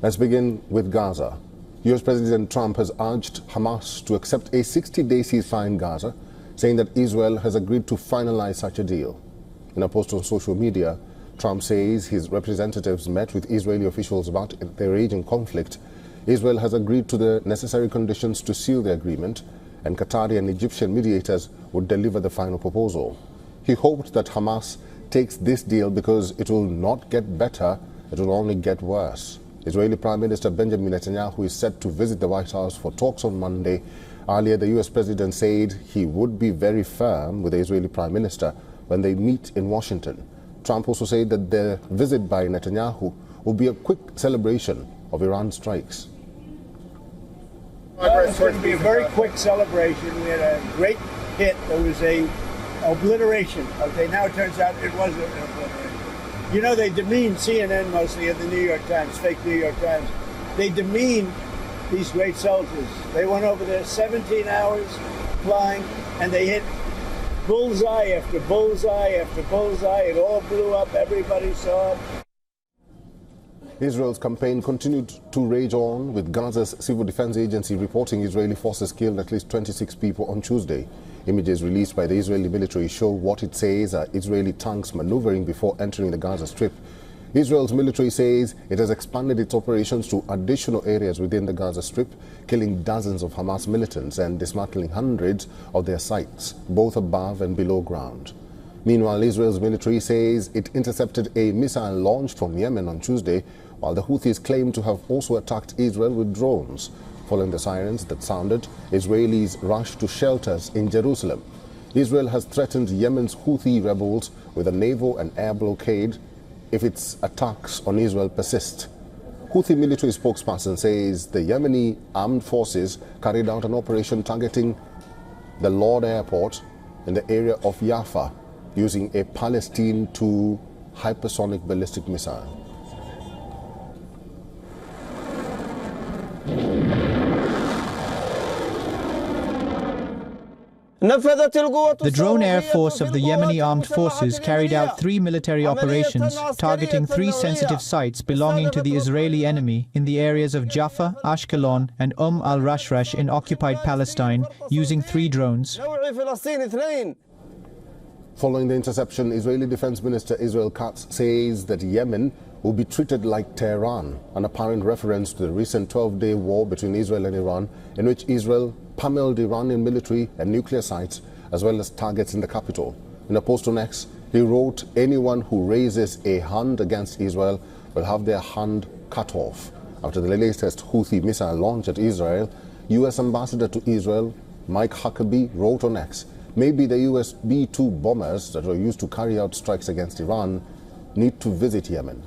Let's begin with Gaza. US President Trump has urged Hamas to accept a 60-day ceasefire in Gaza, saying that Israel has agreed to finalize such a deal. In a post on social media, Trump says his representatives met with Israeli officials about the raging conflict. Israel has agreed to the necessary conditions to seal the agreement, and Qatari and Egyptian mediators would deliver the final proposal. He hoped that Hamas takes this deal because it will not get better, it will only get worse. Israeli Prime Minister Benjamin Netanyahu is set to visit the White House for talks on Monday. Earlier, the US President said he would be very firm with the Israeli Prime Minister when they meet in Washington. Trump also said that the visit by Netanyahu will be a quick celebration of Iran strikes. Well, it's going to be a very quick celebration. We had a great hit. There was a obliteration. Okay, now it turns out it wasn't an obliteration. You know, they demean CNN mostly, and the New York Times, fake New York Times. They demean these great soldiers. They went over there 17 hours flying, and they hit bullseye after bullseye after bullseye. It all blew up. Everybody saw it. Israel's campaign continued to rage on, with Gaza's civil defense agency reporting Israeli forces killed at least 26 people on Tuesday. Images released by the Israeli military show what it says are Israeli tanks maneuvering before entering the Gaza Strip. Israel's military says it has expanded its operations to additional areas within the Gaza Strip, killing dozens of Hamas militants and dismantling hundreds of their sites, both above and below ground. Meanwhile, Israel's military says it intercepted a missile launched from Yemen on Tuesday, while the Houthis claim to have also attacked Israel with drones. Following the sirens that sounded, Israelis rushed to shelters in Jerusalem. Israel has threatened Yemen's Houthi rebels with a naval and air blockade if its attacks on Israel persist. Houthi military spokesperson says the Yemeni armed forces carried out an operation targeting the Lord Airport in the area of Jaffa using a Palestine II hypersonic ballistic missile. The drone air force of the Yemeni armed forces carried out 3 military operations targeting 3 sensitive sites belonging to the Israeli enemy in the areas of Jaffa, Ashkelon and al-Rashrash in occupied Palestine using 3 drones. Following the interception, Israeli Defense Minister Israel Katz says that Yemen will be treated like Tehran, an apparent reference to the recent 12-day war between Israel and Iran, in which Israel pummeled Iranian military and nuclear sites, as well as targets in the capital. In a post on X, he wrote, "Anyone who raises a hand against Israel will have their hand cut off." After the latest Houthi missile launch at Israel, U.S. Ambassador to Israel Mike Huckabee wrote on X, "Maybe the US B-2 bombers that were used to carry out strikes against Iran need to visit Yemen."